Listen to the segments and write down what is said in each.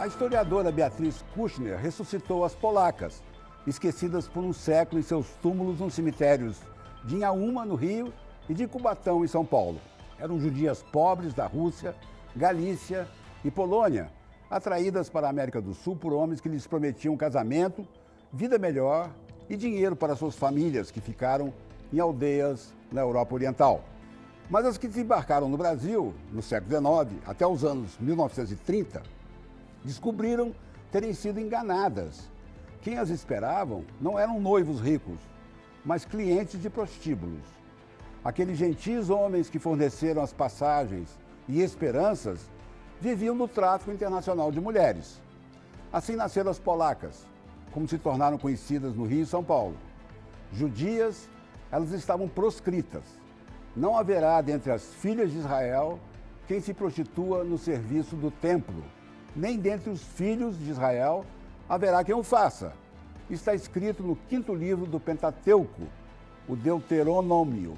A historiadora Beatriz Kushner ressuscitou as polacas, esquecidas por um século em seus túmulos nos cemitérios de Inhaúma, no Rio, e de Cubatão, em São Paulo. Eram judias pobres da Rússia, Galícia e Polônia, atraídas para a América do Sul por homens que lhes prometiam casamento, vida melhor e dinheiro para suas famílias, que ficaram em aldeias na Europa Oriental. Mas as que desembarcaram no Brasil, no século XIX, até os anos 1930, descobriram terem sido enganadas. Quem as esperavam não eram noivos ricos, mas clientes de prostíbulos. Aqueles gentis homens que forneceram as passagens e esperanças viviam do tráfico internacional de mulheres. Assim nasceram as polacas, como se tornaram conhecidas no Rio e São Paulo. Judias, elas estavam proscritas. Não haverá dentre as filhas de Israel quem se prostitua no serviço do templo, nem dentre os filhos de Israel haverá quem o faça. Está escrito no 5º livro do Pentateuco, o Deuteronômio.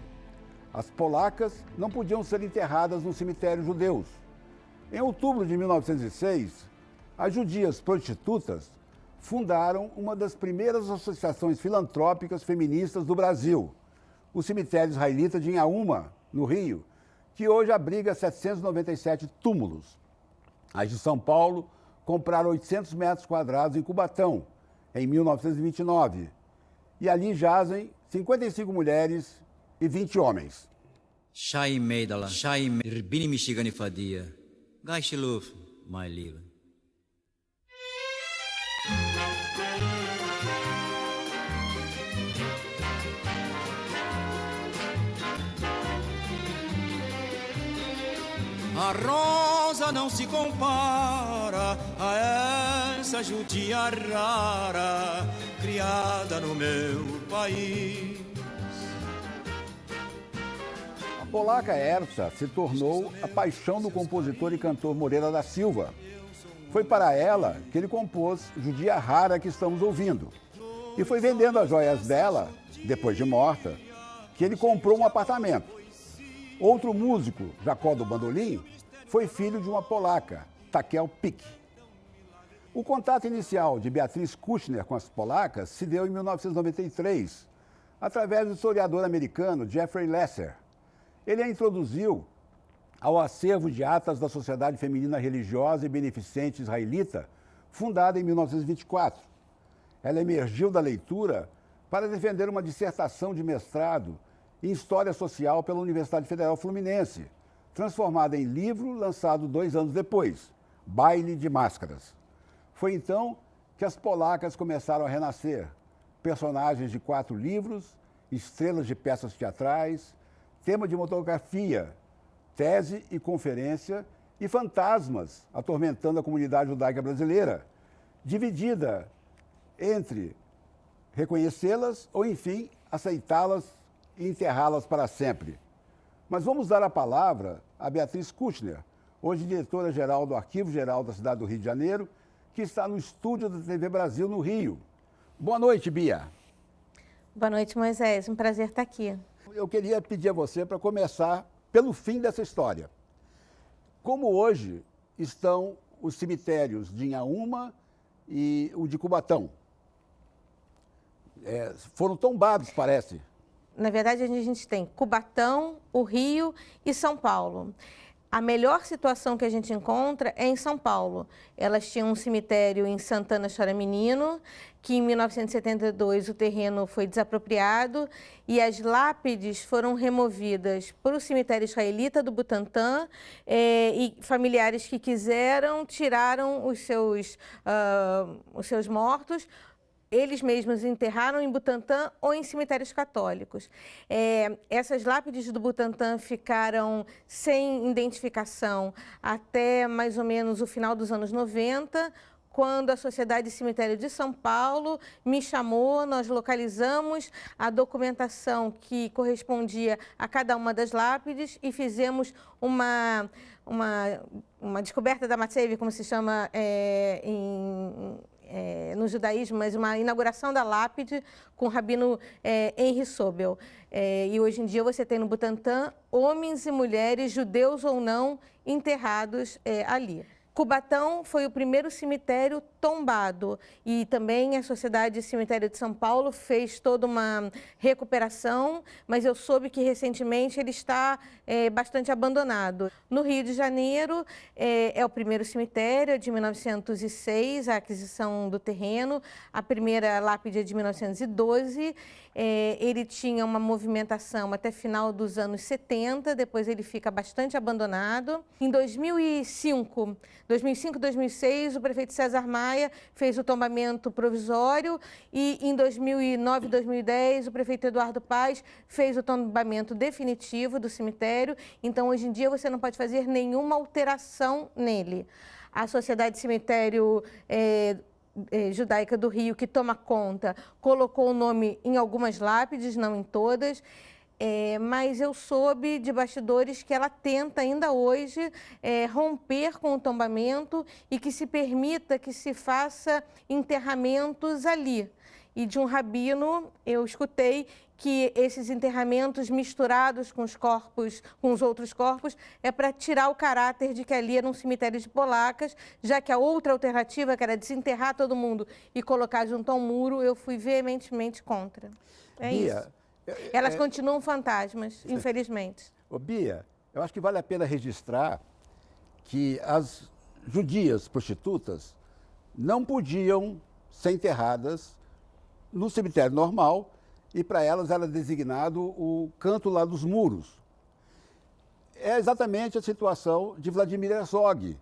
As polacas não podiam ser enterradas nos cemitérios judeus. Em outubro de 1906, as judias prostitutas fundaram uma das primeiras associações filantrópicas feministas do Brasil, o cemitério israelita de Inhaúma, no Rio, que hoje abriga 797 túmulos. As de São Paulo compraram 800 metros quadrados em Cubatão, em 1929. E ali jazem 55 mulheres e 20 homens. Shai Meidala, Shai Irbini Michigani Fadia, Gaishiluf, my liebe. A rosa não se compara a essa judia rara, criada no meu país. A polaca Erza se tornou a paixão do compositor e cantor Moreira da Silva. Foi para ela que ele compôs Judia Rara, que estamos ouvindo. E foi vendendo as joias dela, depois de morta, que ele comprou um apartamento. Outro músico, Jacó do Bandolim, foi filho de uma polaca, Takiel Pick. O contato inicial de Beatriz Kushner com as polacas se deu em 1993, através do historiador americano Jeffrey Lesser. Ele a introduziu ao acervo de atas da Sociedade Feminina Religiosa e Beneficente Israelita, fundada em 1924. Ela emergiu da leitura para defender uma dissertação de mestrado em História Social pela Universidade Federal Fluminense, transformada em livro lançado 2 anos depois, Baile de Máscaras. Foi então que as polacas começaram a renascer. Personagens de 4 livros, estrelas de peças teatrais, tema de monografia, tese e conferência e fantasmas atormentando a comunidade judaica brasileira, dividida entre reconhecê-las ou, enfim, aceitá-las e enterrá-las para sempre. Mas vamos dar a palavra a Beatriz Kushner, hoje diretora-geral do Arquivo Geral da cidade do Rio de Janeiro, que está no estúdio da TV Brasil, no Rio. Boa noite, Bia. Boa noite, Moisés. Um prazer estar aqui. Eu queria pedir a você para começar pelo fim dessa história. Como hoje estão os cemitérios de Inhaúma e o de Cubatão? Foram tombados, parece. Na verdade, a gente tem Cubatão, o Rio e São Paulo. A melhor situação que a gente encontra é em São Paulo. Elas tinham um cemitério em Santana Chora-Menino, que em 1972 o terreno foi desapropriado e as lápides foram removidas para o cemitério israelita do Butantã e familiares que quiseram tiraram os seus mortos. Eles mesmos enterraram em Butantã ou em cemitérios católicos. Essas lápides do Butantã ficaram sem identificação até mais ou menos o final dos anos 90, quando a Sociedade Cemitério de São Paulo me chamou, nós localizamos a documentação que correspondia a cada uma das lápides e fizemos uma descoberta da Matsev, como se chama no judaísmo, mas uma inauguração da lápide com o rabino Henry Sobel. E hoje em dia você tem no Butantã homens e mulheres, judeus ou não, enterrados ali. Cubatão foi o primeiro cemitério tombado e também a Sociedade Cemitério de São Paulo fez toda uma recuperação, mas eu soube que recentemente ele está bastante abandonado. No Rio de Janeiro é o primeiro cemitério, de 1906, a aquisição do terreno, a primeira lápide é de 1912, ele tinha uma movimentação até final dos anos 70, depois ele fica bastante abandonado. Em 2005, 2006, o prefeito César Maia fez o tombamento provisório e em 2009 e 2010 o prefeito Eduardo Paes fez o tombamento definitivo do cemitério. Então, hoje em dia, você não pode fazer nenhuma alteração nele. A Sociedade Cemitério Judaica do Rio, que toma conta, colocou o nome em algumas lápides, não em todas. Mas eu soube de bastidores que ela tenta ainda hoje romper com o tombamento e que se permita que se faça enterramentos ali. E de um rabino eu escutei que esses enterramentos misturados com os corpos, com os outros corpos, é para tirar o caráter de que ali era um cemitério de polacas, já que a outra alternativa, que era desenterrar todo mundo e colocar junto ao muro, eu fui veementemente contra. Bia, isso. Elas continuam fantasmas, infelizmente. Bia, eu acho que vale a pena registrar que as judias prostitutas não podiam ser enterradas no cemitério normal e para elas era designado o canto lá dos muros. É exatamente a situação de Vladimir Herzog,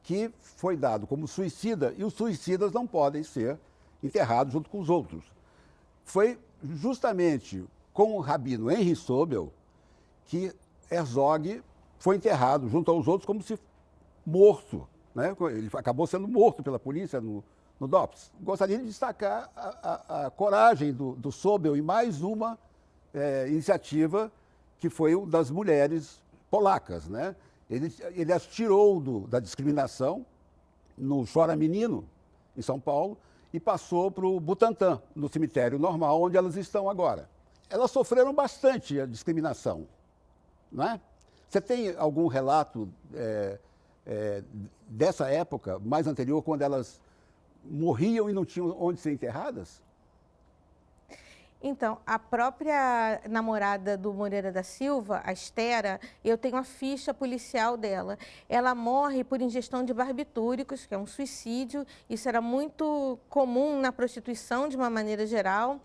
que foi dado como suicida e os suicidas não podem ser enterrados junto com os outros. Foi justamente com o rabino Henry Sobel que Herzog foi enterrado junto aos outros como se morto, né? Ele acabou sendo morto pela polícia no DOPS. Gostaria de destacar a coragem do Sobel em mais uma iniciativa que foi o das mulheres polacas, né? Ele as tirou da discriminação no Chora Menino, em São Paulo, e passou para o Butantã, no cemitério normal, onde elas estão agora. Elas sofreram bastante a discriminação, não é? Você tem algum relato dessa época, mais anterior, quando elas morriam e não tinham onde ser enterradas? Então, a própria namorada do Moreira da Silva, a Estera, eu tenho a ficha policial dela. Ela morre por ingestão de barbitúricos, que é um suicídio. Isso era muito comum na prostituição, de uma maneira geral.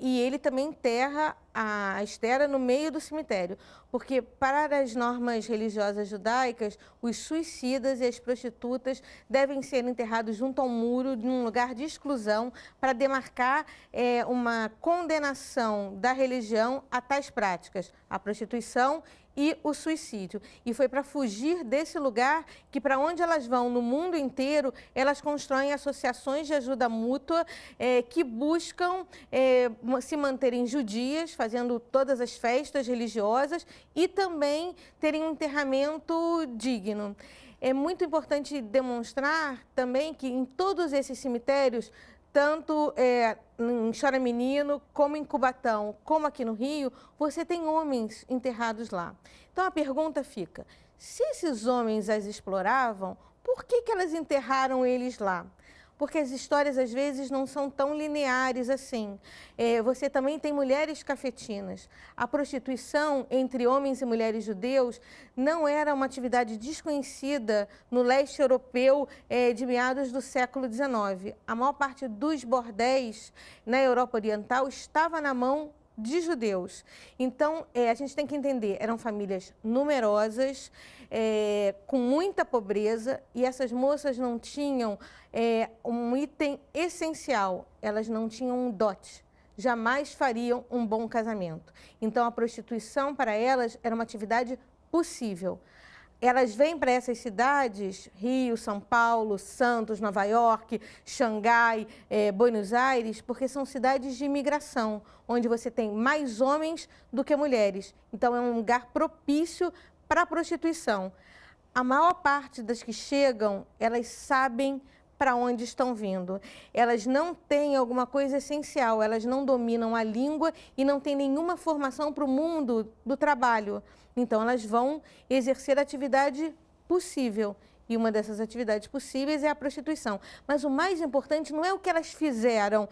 E ele também enterra a Estera no meio do cemitério, porque para as normas religiosas judaicas, os suicidas e as prostitutas devem ser enterrados junto ao muro, num lugar de exclusão, para demarcar uma condenação da religião a tais práticas, a prostituição e o suicídio. E foi para fugir desse lugar que, para onde elas vão no mundo inteiro, elas constroem associações de ajuda mútua que buscam se manterem judias, fazendo todas as festas religiosas e também terem um enterramento digno. É muito importante demonstrar também que em todos esses cemitérios, tanto em Chora Menino, como em Cubatão, como aqui no Rio, você tem homens enterrados lá. Então a pergunta fica, se esses homens as exploravam, por que elas enterraram eles lá? Porque as histórias, às vezes, não são tão lineares assim. Você também tem mulheres cafetinas. A prostituição entre homens e mulheres judeus não era uma atividade desconhecida no leste europeu de meados do século XIX. A maior parte dos bordéis na Europa Oriental estava na mão de judeus. Então, a gente tem que entender, eram famílias numerosas, com muita pobreza, e essas moças não tinham um item essencial, elas não tinham um dote, jamais fariam um bom casamento. Então, a prostituição para elas era uma atividade possível. Elas vêm para essas cidades, Rio, São Paulo, Santos, Nova York, Xangai, Buenos Aires, porque são cidades de imigração, onde você tem mais homens do que mulheres. Então, é um lugar propício para a prostituição. A maior parte das que chegam, elas sabem para onde estão vindo. Elas não têm alguma coisa essencial, elas não dominam a língua e não têm nenhuma formação para o mundo do trabalho. Então, elas vão exercer a atividade possível, E uma dessas atividades possíveis é a prostituição. Mas o mais importante não é o que elas fizeram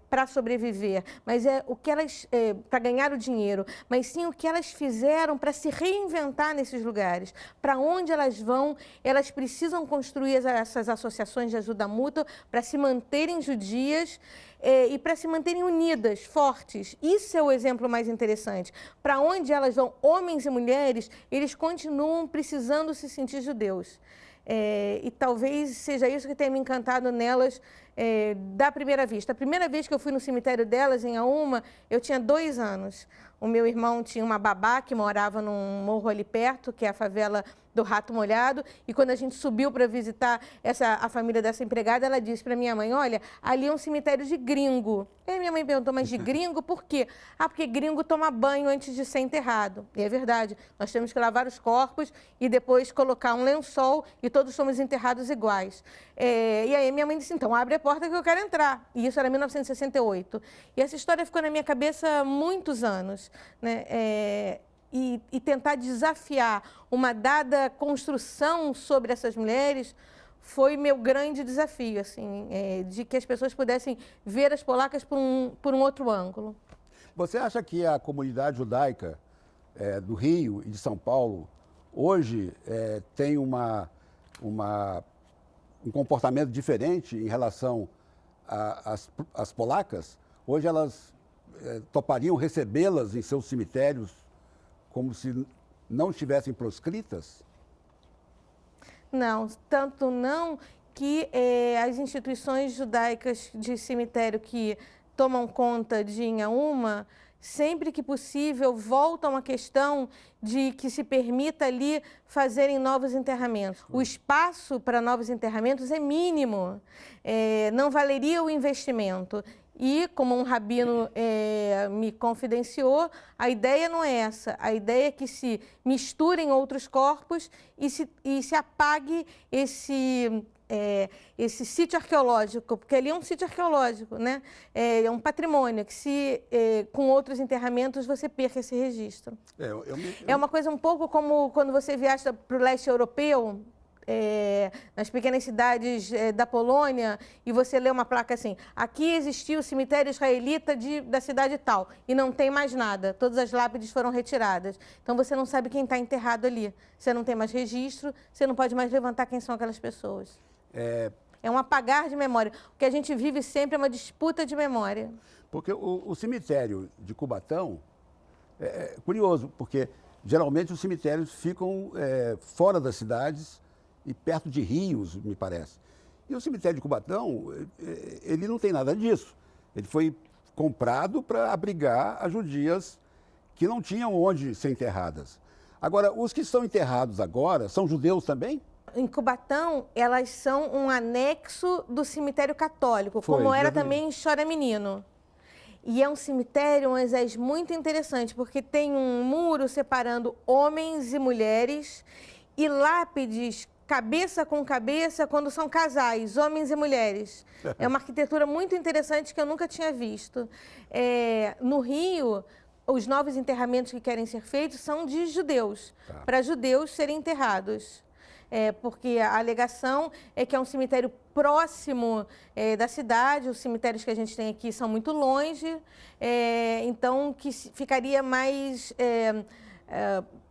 para sobreviver, mas é o que elas para ganhar o dinheiro, mas sim o que elas fizeram para se reinventar nesses lugares. Para onde elas vão, elas precisam construir essas associações de ajuda mútua para se manterem judias e para se manterem unidas, fortes. Isso é o exemplo mais interessante. Para onde elas vão, homens e mulheres, eles continuam precisando se sentir judeus. E talvez seja isso que tenha me encantado nelas da primeira vista. A primeira vez que eu fui no cemitério delas, em Auma, eu tinha 2 anos. O meu irmão tinha uma babá que morava num morro ali perto, que é a favela do Rato Molhado, e quando a gente subiu para visitar a família dessa empregada, ela disse para minha mãe, olha, ali é um cemitério de gringo. E aí minha mãe perguntou, mas de gringo por quê? Ah, porque gringo toma banho antes de ser enterrado. E é verdade, nós temos que lavar os corpos e depois colocar um lençol e todos somos enterrados iguais. E aí minha mãe disse, então abre a porta que eu quero entrar. E isso era 1968. E essa história ficou na minha cabeça há muitos anos, né? E tentar desafiar uma dada construção sobre essas mulheres foi meu grande desafio, assim, de que as pessoas pudessem ver as polacas por um outro ângulo. Você acha que a comunidade judaica do Rio e de São Paulo hoje tem um comportamento diferente em relação às polacas? Hoje elas topariam recebê-las em seus cemitérios como se não estivessem proscritas? Não, tanto não que as instituições judaicas de cemitério que tomam conta de Inhaúma, sempre que possível, voltam à questão de que se permita ali fazerem novos enterramentos. O espaço para novos enterramentos é mínimo, não valeria o investimento. E, como um rabino me confidenciou, a ideia não é essa. A ideia é que se misturem outros corpos e se apague esse sítio arqueológico, porque ali é um sítio arqueológico, né? É um patrimônio que com outros enterramentos você perca esse registro. É uma coisa um pouco como quando você viaja para o leste europeu, nas pequenas cidades da Polônia, e você lê uma placa assim, aqui existiu o cemitério israelita da cidade tal, e não tem mais nada, todas as lápides foram retiradas. Então você não sabe quem está enterrado ali, você não tem mais registro, você não pode mais levantar quem são aquelas pessoas. É um apagar de memória. O que a gente vive sempre é uma disputa de memória. Porque o cemitério de Cubatão é curioso, porque geralmente os cemitérios ficam fora das cidades e perto de rios, me parece. E o cemitério de Cubatão, ele não tem nada disso. Ele foi comprado para abrigar as judias que não tinham onde ser enterradas. Agora, os que estão enterrados agora são judeus também? Em Cubatão, elas são um anexo do cemitério católico, como era também em Chora Menino. E é um cemitério, Moisés, muito interessante, porque tem um muro separando homens e mulheres e lápides cabeça com cabeça quando são casais, homens e mulheres. É uma arquitetura muito interessante que eu nunca tinha visto. No Rio, os novos enterramentos que querem ser feitos são de judeus, para judeus serem enterrados. Porque a alegação é que é um cemitério próximo da cidade, os cemitérios que a gente tem aqui são muito longe, então que ficaria mais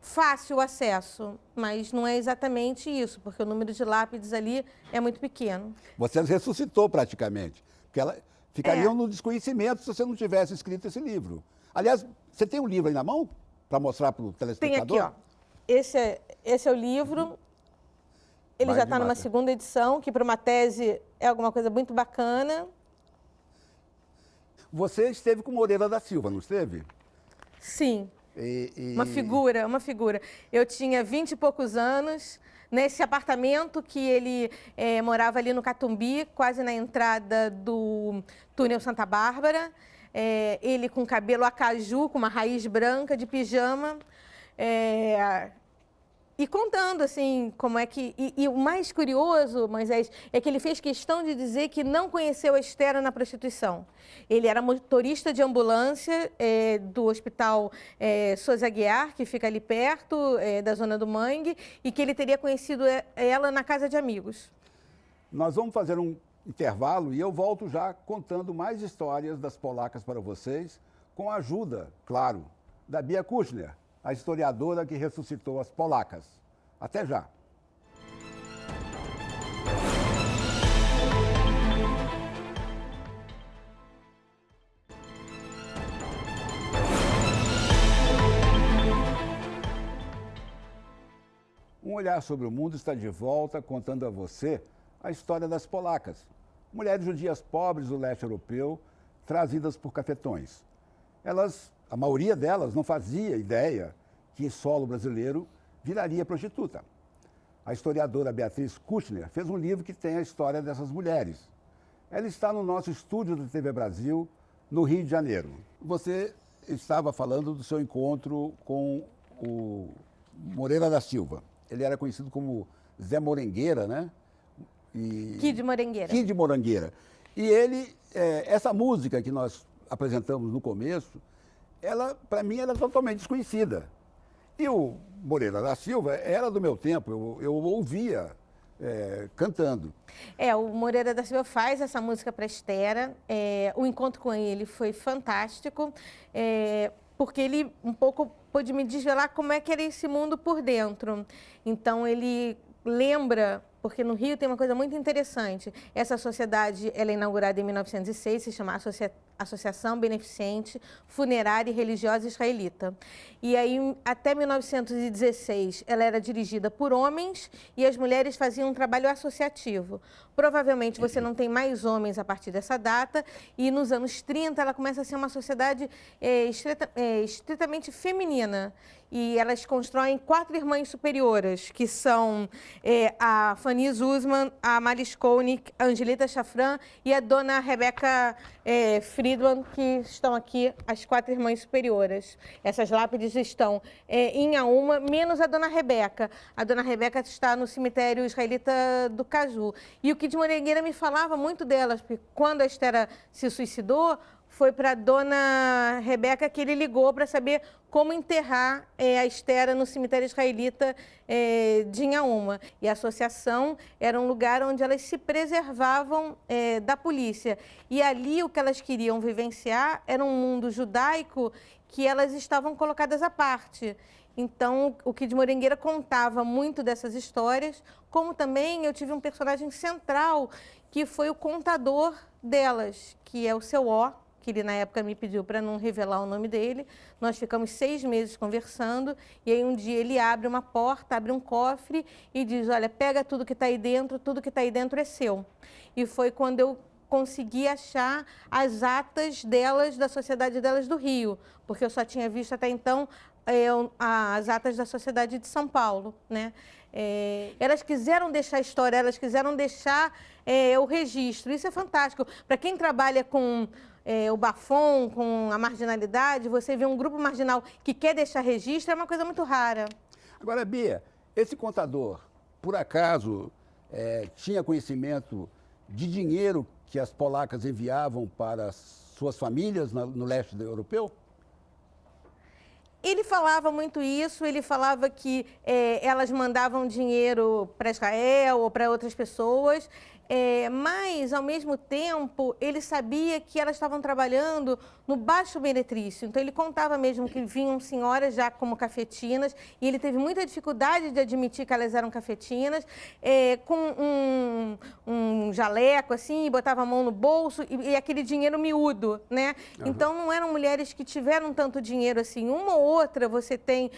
fácil o acesso, mas não é exatamente isso, porque o número de lápides ali é muito pequeno. Você ressuscitou praticamente, porque ela ficariam no desconhecimento se você não tivesse escrito esse livro. Aliás, você tem um livro aí na mão para mostrar para o telespectador? Tem aqui, ó. Esse é o livro. Ele já está numa segunda edição, que para uma tese é alguma coisa muito bacana. Você esteve com Moreira da Silva, não esteve? Sim. Uma figura. Eu tinha 20 e poucos anos, nesse apartamento que ele morava ali no Catumbi, quase na entrada do túnel Santa Bárbara. Ele com cabelo acaju, com uma raiz branca, de pijama. e contando, assim, como é que... E o mais curioso, Moisés, é que ele fez questão de dizer que não conheceu a Estera na prostituição. Ele era motorista de ambulância do hospital Souza Aguiar, que fica ali perto da Zona do Mangue, e que ele teria conhecido ela na casa de amigos. Nós vamos fazer um intervalo e eu volto já contando mais histórias das polacas para vocês, com a ajuda, claro, da Bia Kushner, a historiadora que ressuscitou as polacas. Até já. Um Olhar sobre o Mundo está de volta contando a você a história das polacas, mulheres judias pobres do leste europeu, trazidas por cafetões. A maioria delas não fazia ideia que em solo brasileiro viraria prostituta. A historiadora Beatriz Kushner fez um livro que tem a história dessas mulheres. Ela está no nosso estúdio da TV Brasil, no Rio de Janeiro. Você estava falando do seu encontro com o Moreira da Silva. Ele era conhecido como Zé Morangueira, né? Kid Morangueira. Kid Morangueira. E ele, essa música que nós apresentamos no começo, ela, para mim, era totalmente desconhecida. E o Moreira da Silva era do meu tempo, eu ouvia cantando. O Moreira da Silva faz essa música para Estera. O encontro com ele foi fantástico, porque ele um pouco pôde me desvelar como é que era esse mundo por dentro. Então, ele lembra... Porque no Rio tem uma coisa muito interessante. Essa sociedade ela é inaugurada em 1906, se chama Associação Beneficente Funerária e Religiosa Israelita. E aí, até 1916, ela era dirigida por homens e as mulheres faziam um trabalho associativo. Provavelmente você não tem mais homens a partir dessa data, e nos anos 30 ela começa a ser uma sociedade estritamente feminina. E elas constroem 4 irmãs superioras, que são a Fanny Zuzman, a Maris Koenig, a Angelita Chafran e a dona Rebeca Friedman, que estão aqui, as 4 irmãs superioras. Essas lápides estão em Auma, menos a dona Rebeca. A dona Rebeca está no cemitério israelita do Caju. E o Kid Morangueira me falava muito delas, porque quando a Estera se suicidou, foi para a dona Rebeca que ele ligou para saber como enterrar a Estera no cemitério israelita de Inhaúma. E a associação era um lugar onde elas se preservavam da polícia. E ali o que elas queriam vivenciar era um mundo judaico que elas estavam colocadas à parte. Então, o Kid Morangueira contava muito dessas histórias, como também eu tive um personagem central, que foi o contador delas, que é o seu O, que ele na época me pediu para não revelar o nome dele. Nós ficamos 6 meses conversando, e aí um dia ele abre uma porta, abre um cofre e diz, olha, pega tudo que está aí dentro, tudo que está aí dentro é seu. E foi quando eu consegui achar as atas delas, da sociedade delas do Rio, porque eu só tinha visto até então as atas da Sociedade de São Paulo, né? Elas quiseram deixar a história, elas quiseram deixar o registro. Isso é fantástico. Para quem trabalha com o bafom, com a marginalidade, você vê um grupo marginal que quer deixar registro, é uma coisa muito rara. Agora, Bia, esse contador, por acaso, tinha conhecimento de dinheiro que as polacas enviavam para suas famílias no leste europeu? Ele falava muito isso, ele falava que elas mandavam dinheiro para Israel ou para outras pessoas, mas, ao mesmo tempo, ele sabia que elas estavam trabalhando no baixo benetrício. Então, ele contava mesmo que vinham senhoras já como cafetinas, e ele teve muita dificuldade de admitir que elas eram cafetinas, com um jaleco, assim, e botava a mão no bolso, e aquele dinheiro miúdo, né? Uhum. Então, não eram mulheres que tiveram tanto dinheiro assim. Uma ou outra você tem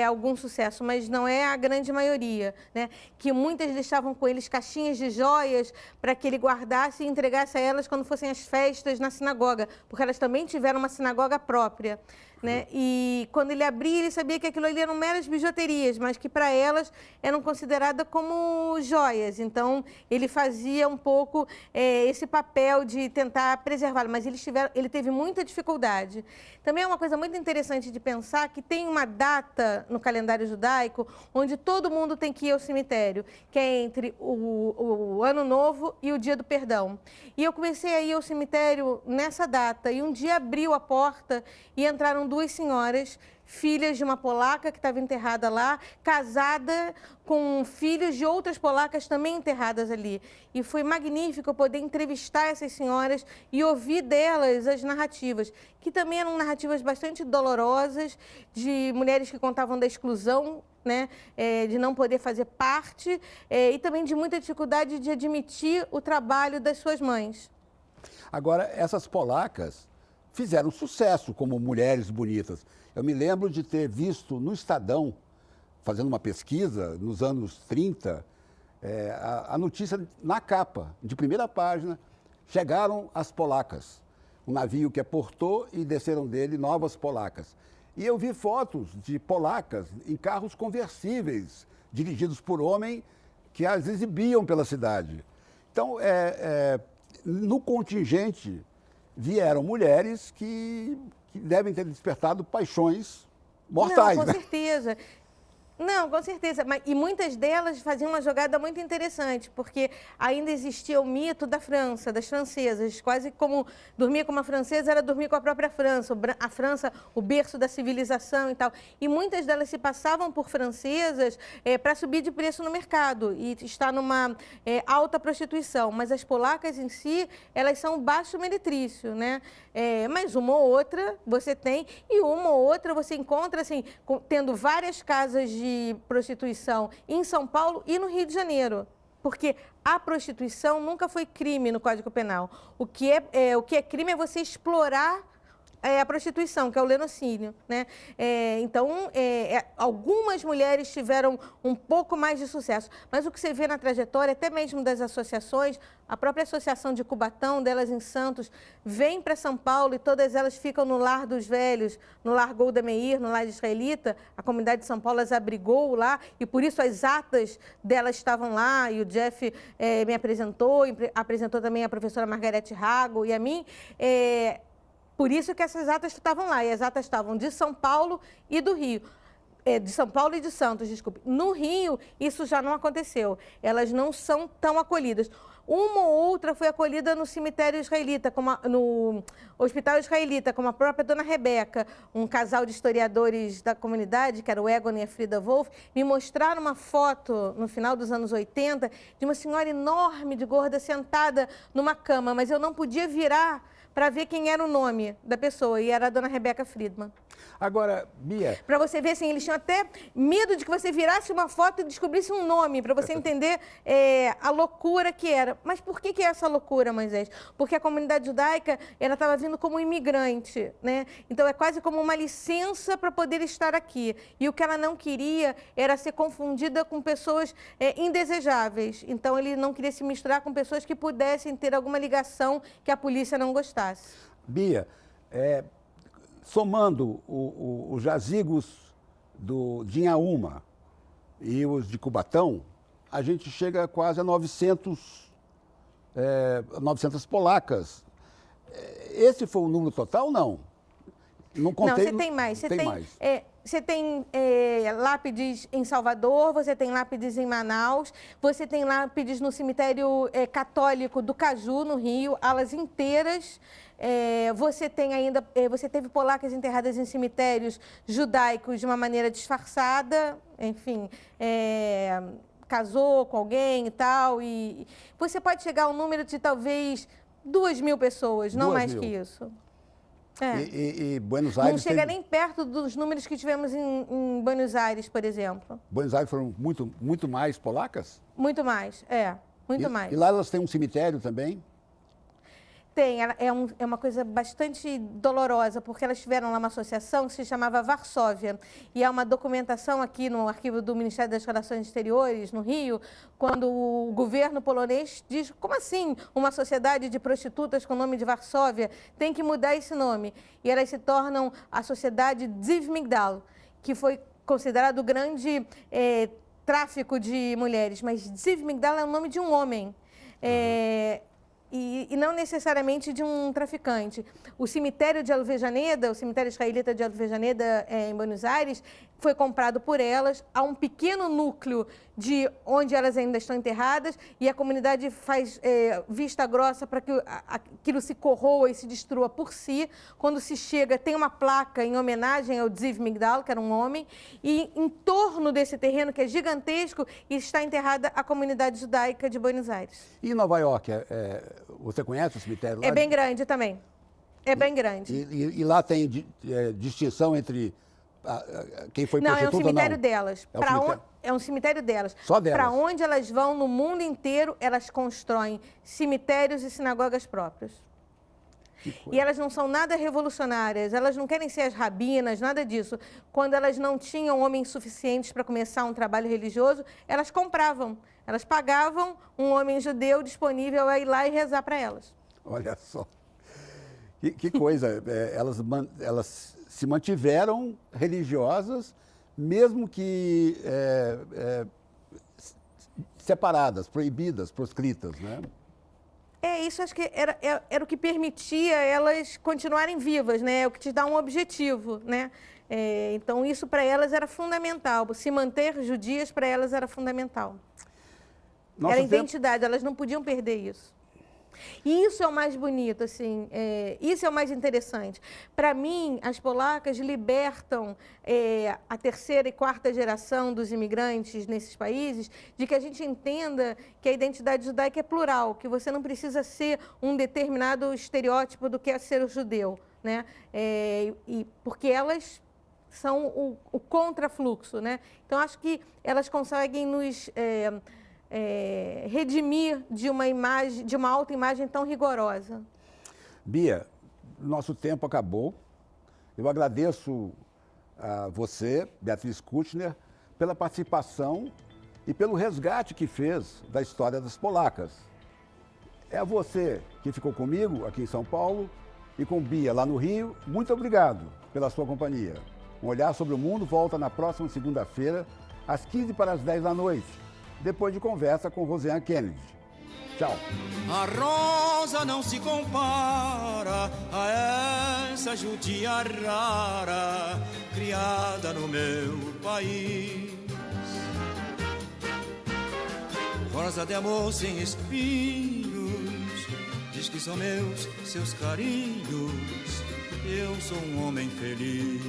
algum sucesso, mas não é a grande maioria, né? Que muitas deixavam com eles caixinhas de joias para que ele guardasse e entregasse a elas quando fossem as festas na sinagoga, porque elas também tiveram uma sinagoga própria. né? E quando ele abria, ele sabia que aquilo ali eram meras bijuterias, mas que para elas eram consideradas como joias. Então, ele fazia um pouco esse papel de tentar preservá-lo, mas ele teve muita dificuldade. Também é uma coisa muito interessante de pensar que tem uma data no calendário judaico onde todo mundo tem que ir ao cemitério, que é entre o Ano Novo e o Dia do Perdão. E eu comecei a ir ao cemitério nessa data, e um dia abriu a porta e entraram duas senhoras, filhas de uma polaca que estava enterrada lá, casada com filhos de outras polacas também enterradas ali. E foi magnífico poder entrevistar essas senhoras e ouvir delas as narrativas, que também eram narrativas bastante dolorosas, de mulheres que contavam da exclusão, né, de não poder fazer parte, e também de muita dificuldade de admitir o trabalho das suas mães. Agora, essas polacas fizeram sucesso como mulheres bonitas. Eu me lembro de ter visto no Estadão, fazendo uma pesquisa nos anos 30, a notícia na capa, de primeira página, chegaram as polacas. Um navio que aportou e desceram dele novas polacas. E eu vi fotos de polacas em carros conversíveis, dirigidos por homens que as exibiam pela cidade. Então, no contingente, vieram mulheres que devem ter despertado paixões mortais. Não, com né? certeza. Não, com certeza. E muitas delas faziam uma jogada muito interessante, porque ainda existia o mito da França, das francesas. Quase como dormir com uma francesa era dormir com a própria França. A França, o berço da civilização e tal. E muitas delas se passavam por francesas para subir de preço no mercado e estar numa alta prostituição. Mas as polacas em si, elas são baixo meretrício, né? Mas uma ou outra você tem, e uma ou outra você encontra, assim, tendo várias casas de prostituição em São Paulo e no Rio de Janeiro, porque a prostituição nunca foi crime no Código Penal. O que é crime é você explorar a prostituição, que é o lenocínio, né? Então, algumas mulheres tiveram um pouco mais de sucesso, mas o que você vê na trajetória, até mesmo das associações, a própria associação de Cubatão, delas em Santos, vem para São Paulo e todas elas ficam no Lar dos Velhos, no Lar Golda Meir, no Lar Israelita. A comunidade de São Paulo as abrigou lá e por isso as atas delas estavam lá, e o Jeff me apresentou, apresentou também a professora Margarete Rago e a mim. Por isso que essas atas estavam lá, e as atas estavam de São Paulo e do Rio. De São Paulo e de Santos, desculpe. No Rio, isso já não aconteceu. Elas não são tão acolhidas. Uma ou outra foi acolhida no cemitério israelita, no hospital israelita, como a própria dona Rebeca, um casal de historiadores da comunidade, que era o Egon e a Frida Wolf, me mostraram uma foto no final dos anos 80 de uma senhora enorme, de gorda, sentada numa cama, mas eu não podia virar para ver quem era o nome da pessoa, e era a dona Rebeca Friedman. Agora, Bia... Para você ver, assim, eles tinham até medo de que você virasse uma foto e descobrisse um nome, para você entender a loucura que era. Mas por que é essa loucura, Moisés? Porque a comunidade judaica, ela estava vindo como imigrante, né? Então, é quase como uma licença para poder estar aqui. E o que ela não queria era ser confundida com pessoas indesejáveis. Então, ele não queria se misturar com pessoas que pudessem ter alguma ligação que a polícia não gostasse. Bia, somando os jazigos de Inhaúma e os de Cubatão, a gente chega quase a 900 polacas. Esse foi o número total, não? Não contei. Não, você tem mais. Você tem mais. lápides em Salvador, você tem lápides em Manaus, você tem lápides no cemitério católico do Caju, no Rio, alas inteiras. Você teve polacas enterradas em cemitérios judaicos de uma maneira disfarçada, enfim, casou com alguém e tal. E você pode chegar ao número de talvez 2.000 pessoas, não mais que isso. E Buenos Aires... Não chega nem perto dos números que tivemos em Buenos Aires, por exemplo. Buenos Aires foram muito mais polacas? Muito mais, muito mais. E lá elas têm um cemitério também? Tem, é uma coisa bastante dolorosa, porque elas tiveram lá uma associação que se chamava Varsóvia, e há uma documentação aqui no arquivo do Ministério das Relações Exteriores, no Rio, quando o governo polonês diz, como assim uma sociedade de prostitutas com o nome de Varsóvia? Tem que mudar esse nome. E elas se tornam a sociedade Dziv Migdal, que foi considerado o grande tráfico de mulheres, mas Dziv Migdal é o nome de um homem. E não necessariamente de um traficante. O cemitério de Alvejaneda, o cemitério israelita de Alvejaneda, em Buenos Aires, foi comprado por elas. Há um pequeno núcleo de onde elas ainda estão enterradas e a comunidade faz vista grossa para que aquilo se corroa e se destrua por si. Quando se chega, tem uma placa em homenagem ao Dziv Migdal, que era um homem, e em torno desse terreno, que é gigantesco, está enterrada a comunidade judaica de Buenos Aires. E em Nova York, você conhece o cemitério lá? É bem grande também. É bem grande. E lá tem distinção entre quem foi não, prostituta ou não? É um cemitério delas. É um cemitério delas. Só delas? Para onde elas vão no mundo inteiro, elas constroem cemitérios e sinagogas próprias. E elas não são nada revolucionárias, elas não querem ser as rabinas, nada disso. Quando elas não tinham homens suficientes para começar um trabalho religioso, elas compravam. Elas pagavam um homem judeu disponível a ir lá e rezar para elas. Olha só. Que coisa. Elas se mantiveram religiosas, mesmo que separadas, proibidas, proscritas, né? Isso acho que era o que permitia elas continuarem vivas, né? É o que te dá um objetivo, né? Então, isso para elas era fundamental. Se manter judias para elas era fundamental. Era a identidade, elas não podiam perder isso. E isso é o mais bonito, assim, isso é o mais interessante. Para mim, as polacas libertam a terceira e quarta geração dos imigrantes nesses países de que a gente entenda que a identidade judaica é plural, que você não precisa ser um determinado estereótipo do que é ser o judeu, né? Porque elas são o contrafluxo, né? Então, acho que elas conseguem nos redimir de uma imagem, de uma autoimagem tão rigorosa. Bia, nosso tempo acabou. Eu agradeço a você, Beatriz Kutschner, pela participação e pelo resgate que fez da história das polacas. É a você que ficou comigo aqui em São Paulo e com Bia lá no Rio. Muito obrigado pela sua companhia. Um Olhar sobre o Mundo volta na próxima segunda-feira, às 15 para as 10 da noite, depois de conversa com Rosiane Kennedy. Tchau. A rosa não se compara a essa judia rara criada no meu país. Rosa de amor sem espinhos, diz que são meus seus carinhos, eu sou um homem feliz.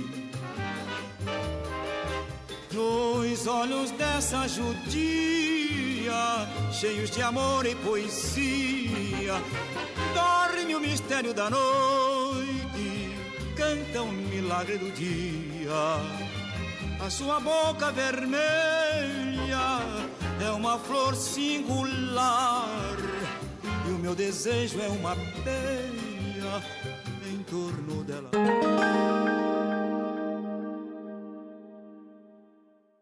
Nos olhos dessa judia, cheios de amor e poesia, dorme o mistério da noite, canta um milagre do dia. A sua boca vermelha é uma flor singular, e o meu desejo é uma teia em torno dela.